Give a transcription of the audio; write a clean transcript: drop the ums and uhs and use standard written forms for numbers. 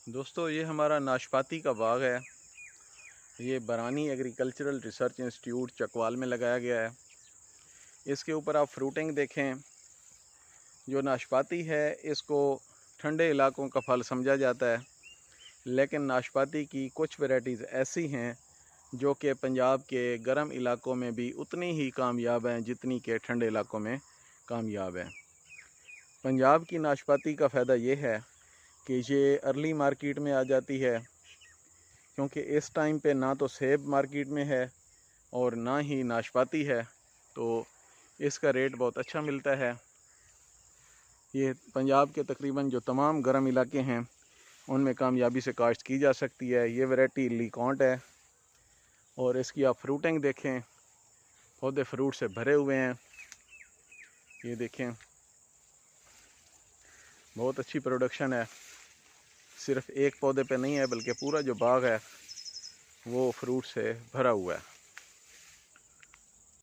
दोस्तों, ये हमारा नाशपाती का बाग है। ये बरानी एग्रीकल्चरल रिसर्च इंस्टीट्यूट चकवाल में लगाया गया है। इसके ऊपर आप फ्रूटिंग देखें। जो नाशपाती है इसको ठंडे इलाकों का फल समझा जाता है, लेकिन नाशपाती की कुछ वैराइटीज़ ऐसी हैं जो कि पंजाब के गर्म इलाकों में भी उतनी ही कामयाब हैं जितनी कि ठंडे इलाकों में कामयाब हैं। पंजाब की नाशपाती का फ़ायदा ये है कि ये अर्ली मार्केट में आ जाती है, क्योंकि इस टाइम पे ना तो सेब मार्केट में है और ना ही नाशपाती है, तो इसका रेट बहुत अच्छा मिलता है। ये पंजाब के तकरीबन जो तमाम गर्म इलाके हैं उनमें कामयाबी से काश्त की जा सकती है। ये वैरायटी लीकॉन्ट है और इसकी आप फ्रूटिंग देखें, पौधे फ्रूट से भरे हुए हैं। ये देखें, बहुत अच्छी प्रोडक्शन है। सिर्फ एक पौधे पे नहीं है बल्कि पूरा जो बाग है वो फ्रूट से भरा हुआ है।